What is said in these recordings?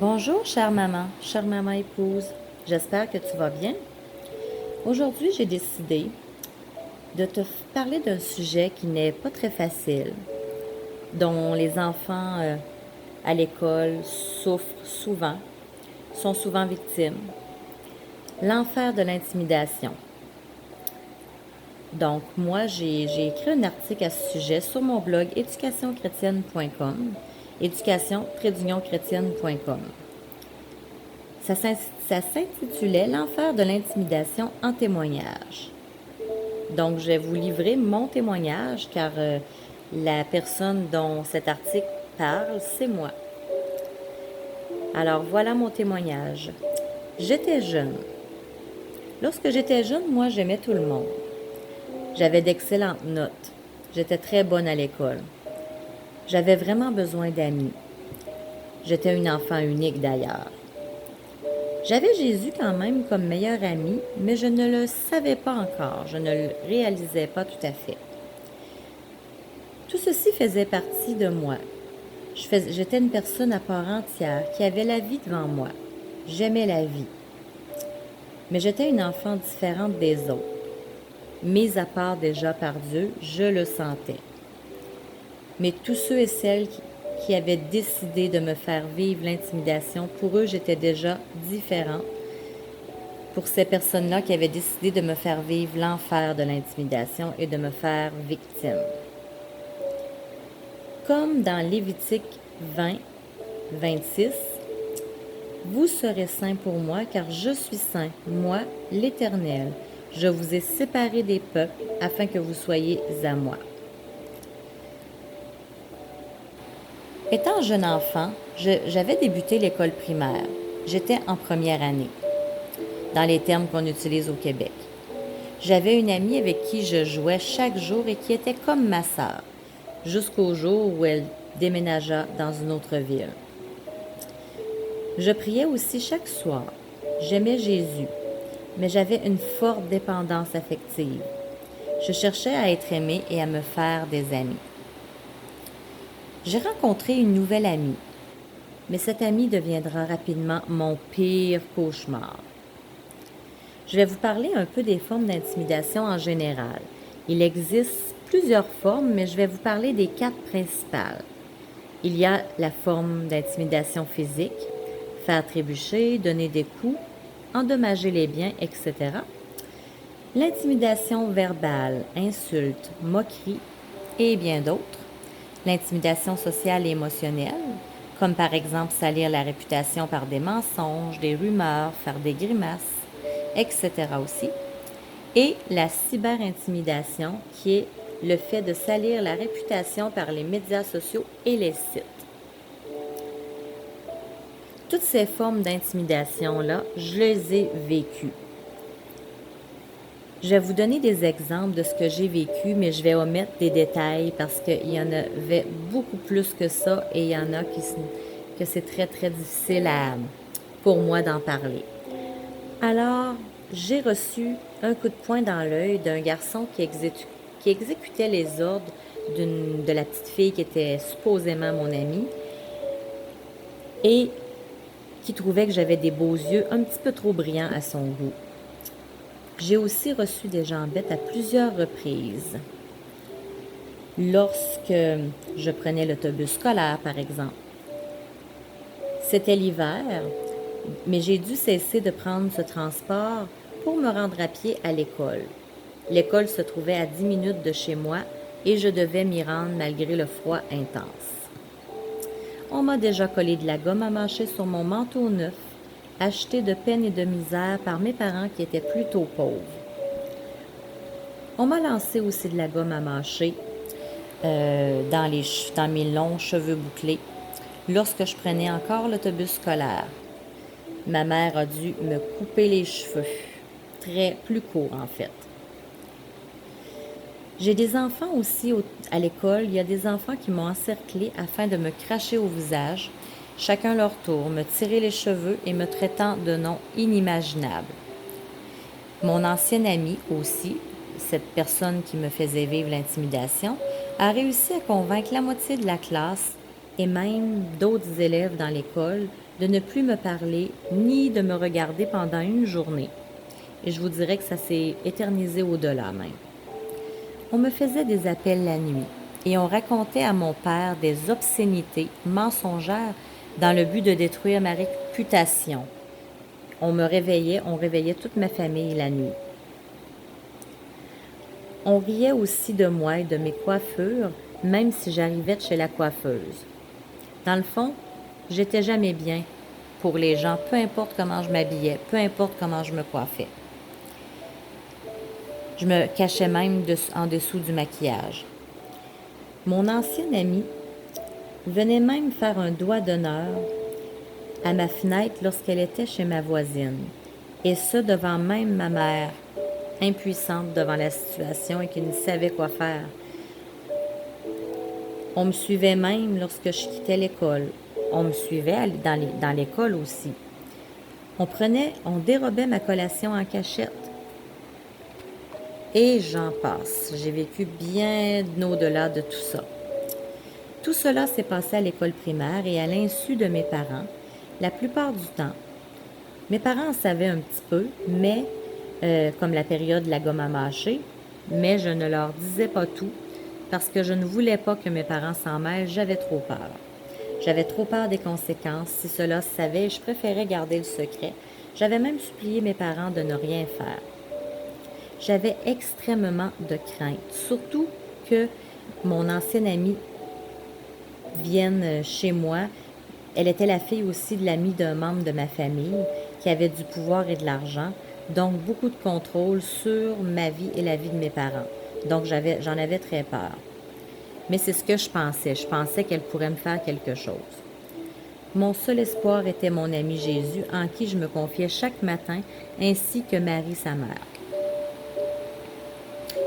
Bonjour, chère maman épouse. J'espère que tu vas bien. Aujourd'hui, j'ai décidé de te parler d'un sujet qui n'est pas très facile, dont les enfants à l'école souffrent souvent, sont souvent victimes. L'enfer de l'intimidation. Donc, moi, j'ai écrit un article à ce sujet sur mon blog éducationchrétienne.com, éducation-chrétienne.com. Ça s'intitulait L'enfer de l'intimidation en témoignage. Donc, je vais vous livrer mon témoignage car la personne dont cet article parle, c'est moi. Alors, voilà mon témoignage. J'étais jeune. Lorsque j'étais jeune, moi, j'aimais tout le monde. J'avais d'excellentes notes. J'étais très bonne à l'école. J'avais vraiment besoin d'amis. J'étais une enfant unique d'ailleurs. J'avais Jésus quand même comme meilleur ami, mais je ne le savais pas encore, je ne le réalisais pas tout à fait. Tout ceci faisait partie de moi. J'étais une personne à part entière qui avait la vie devant moi. J'aimais la vie. Mais j'étais une enfant différente des autres. Mise à part déjà par Dieu, je le sentais. Mais tous ceux et celles qui avaient décidé de me faire vivre l'intimidation, pour eux, j'étais déjà différente. Pour ces personnes-là qui avaient décidé de me faire vivre l'enfer de l'intimidation et de me faire victime. Comme dans Lévitique 20, 26, vous serez saints pour moi, car je suis saint, moi, l'Éternel. Je vous ai séparés des peuples afin que vous soyez à moi. Étant jeune enfant, j'avais débuté l'école primaire. J'étais en première année, dans les termes qu'on utilise au Québec. J'avais une amie avec qui je jouais chaque jour et qui était comme ma sœur, jusqu'au jour où elle déménagea dans une autre ville. Je priais aussi chaque soir. J'aimais Jésus, mais j'avais une forte dépendance affective. Je cherchais à être aimée et à me faire des amis. J'ai rencontré une nouvelle amie, mais cette amie deviendra rapidement mon pire cauchemar. Je vais vous parler un peu des formes d'intimidation en général. Il existe plusieurs formes, mais je vais vous parler des 4 principales. Il y a la forme d'intimidation physique, faire trébucher, donner des coups, endommager les biens, etc. L'intimidation verbale, insultes, moqueries et bien d'autres. L'intimidation sociale et émotionnelle, comme par exemple salir la réputation par des mensonges, des rumeurs, faire des grimaces, etc. aussi. Et la cyberintimidation, qui est le fait de salir la réputation par les médias sociaux et les sites. Toutes ces formes d'intimidation-là, je les ai vécues. Je vais vous donner des exemples de ce que j'ai vécu, mais je vais omettre des détails parce qu'il y en avait beaucoup plus que ça et il y en a que c'est très, très difficile pour moi d'en parler. Alors, j'ai reçu un coup de poing dans l'œil d'un garçon qui exécutait les ordres de la petite fille qui était supposément mon amie et qui trouvait que j'avais des beaux yeux un petit peu trop brillants à son goût. J'ai aussi reçu des jambettes à plusieurs reprises. Lorsque je prenais l'autobus scolaire, par exemple. C'était l'hiver, mais j'ai dû cesser de prendre ce transport pour me rendre à pied à l'école. L'école se trouvait à 10 minutes de chez moi et je devais m'y rendre malgré le froid intense. On m'a déjà collé de la gomme à mâcher sur mon manteau neuf, acheté de peine et de misère par mes parents qui étaient plutôt pauvres. On m'a lancé aussi de la gomme à mâcher dans mes longs cheveux bouclés lorsque je prenais encore l'autobus scolaire. Ma mère a dû me couper les cheveux, plus courts en fait. J'ai des enfants aussi à l'école. Il y a des enfants qui m'ont encerclée afin de me cracher au visage, chacun leur tour, me tirer les cheveux et me traitant de noms inimaginables. Mon ancienne amie aussi, cette personne qui me faisait vivre l'intimidation, a réussi à convaincre la moitié de la classe et même d'autres élèves dans l'école de ne plus me parler ni de me regarder pendant une journée. Et je vous dirais que ça s'est éternisé au-delà même. On me faisait des appels la nuit et on racontait à mon père des obscénités mensongères dans le but de détruire ma réputation. On réveillait toute ma famille la nuit. On riait aussi de moi et de mes coiffures, même si j'arrivais de chez la coiffeuse. Dans le fond, j'étais jamais bien pour les gens, peu importe comment je m'habillais, peu importe comment je me coiffais. Je me cachais même en dessous du maquillage. Mon ancienne amie venait même faire un doigt d'honneur à ma fenêtre lorsqu'elle était chez ma voisine, et ce devant même ma mère, impuissante devant la situation et qui ne savait quoi faire. On me suivait même lorsque je quittais l'école. On me suivait dans l'école aussi. On dérobait ma collation en cachette. Et j'en passe. J'ai vécu bien au-delà de tout ça. Tout cela s'est passé à l'école primaire et à l'insu de mes parents, la plupart du temps. Mes parents en savaient un petit peu, mais comme la période de la gomme à mâcher, mais je ne leur disais pas tout parce que je ne voulais pas que mes parents s'en mêlent, j'avais trop peur. J'avais trop peur des conséquences. Si cela se savait, je préférais garder le secret. J'avais même supplié mes parents de ne rien faire. J'avais extrêmement de crainte, surtout que mon ancienne amie vienne chez moi. Elle était la fille aussi de l'amie d'un membre de ma famille qui avait du pouvoir et de l'argent, donc beaucoup de contrôle sur ma vie et la vie de mes parents. Donc j'en avais très peur. Mais c'est ce que je pensais. Je pensais qu'elle pourrait me faire quelque chose. Mon seul espoir était mon ami Jésus, en qui je me confiais chaque matin, ainsi que Marie, sa mère.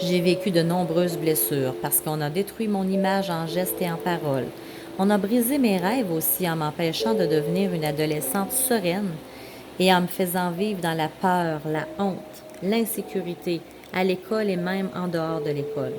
J'ai vécu de nombreuses blessures parce qu'on a détruit mon image en gestes et en paroles. On a brisé mes rêves aussi en m'empêchant de devenir une adolescente sereine et en me faisant vivre dans la peur, la honte, l'insécurité, à l'école et même en dehors de l'école.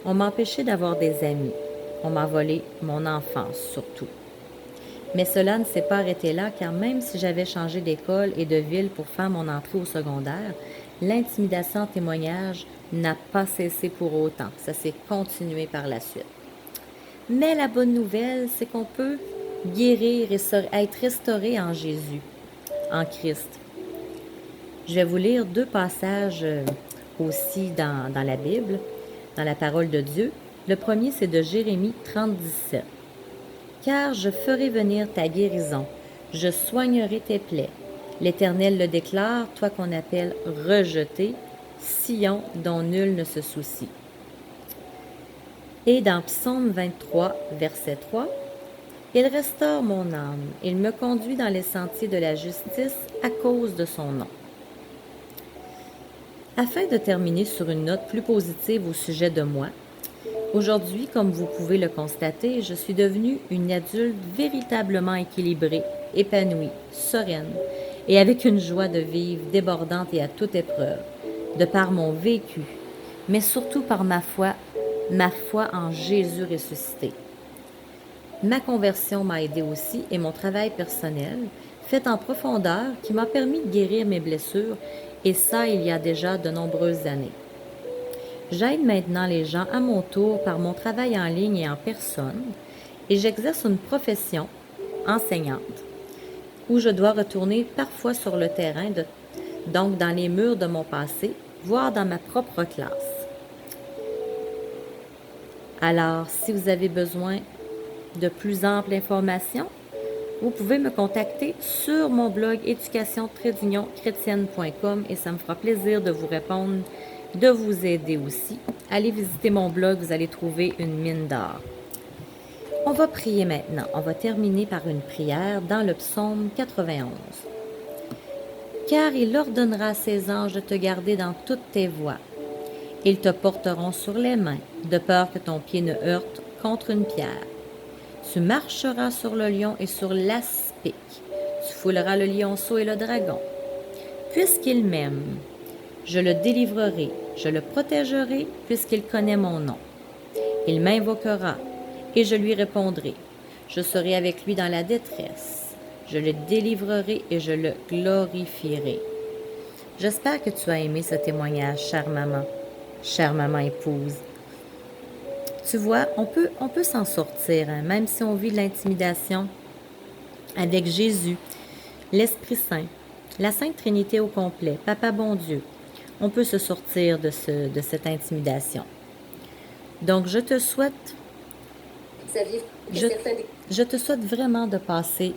On m'a empêché d'avoir des amis. On m'a volé mon enfance surtout. Mais cela ne s'est pas arrêté là car même si j'avais changé d'école et de ville pour faire mon entrée au secondaire, l'intimidation en témoignage n'a pas cessé pour autant. Ça s'est continué par la suite. Mais la bonne nouvelle, c'est qu'on peut guérir et être restauré en Jésus, en Christ. Je vais vous lire 2 passages aussi dans la Bible, dans la parole de Dieu. Le premier, c'est de Jérémie 30, 17. « Car je ferai venir ta guérison, je soignerai tes plaies. L'Éternel le déclare, toi qu'on appelle rejeté, Sion dont nul ne se soucie. » Et dans Psaume 23, verset 3, « Il restaure mon âme, il me conduit dans les sentiers de la justice à cause de son nom. » Afin de terminer sur une note plus positive au sujet de moi, aujourd'hui, comme vous pouvez le constater, je suis devenue une adulte véritablement équilibrée, épanouie, sereine et avec une joie de vivre débordante et à toute épreuve, de par mon vécu, mais surtout par ma foi en Jésus ressuscité. Ma conversion m'a aidé aussi et mon travail personnel, fait en profondeur, qui m'a permis de guérir mes blessures, et ça il y a déjà de nombreuses années. J'aide maintenant les gens à mon tour par mon travail en ligne et en personne, et j'exerce une profession, enseignante, où je dois retourner parfois sur le terrain, donc dans les murs de mon passé, voire dans ma propre classe. Alors, si vous avez besoin de plus ample information, vous pouvez me contacter sur mon blog éducation-chrétienne.com et ça me fera plaisir de vous répondre, de vous aider aussi. Allez visiter mon blog, vous allez trouver une mine d'or. On va prier maintenant. On va terminer par une prière dans le psaume 91. « Car il ordonnera à ses anges de te garder dans toutes tes voies. Ils te porteront sur les mains, de peur que ton pied ne heurte contre une pierre. Tu marcheras sur le lion et sur l'aspic. Tu fouleras le lionceau et le dragon. Puisqu'il m'aime, je le délivrerai, je le protégerai, puisqu'il connaît mon nom. Il m'invoquera, et je lui répondrai. Je serai avec lui dans la détresse. Je le délivrerai et je le glorifierai. J'espère que tu as aimé ce témoignage, chère maman épouse. Tu vois, on peut s'en sortir, hein, même si on vit de l'intimidation avec Jésus, l'Esprit Saint, la Sainte Trinité au complet, Papa bon Dieu. On peut se sortir de cette intimidation. Donc, je te souhaite vraiment de passer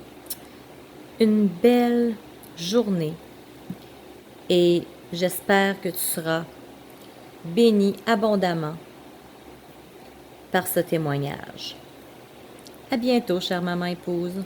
une belle journée et j'espère que tu seras béni abondamment par ce témoignage. À bientôt, chère maman épouse.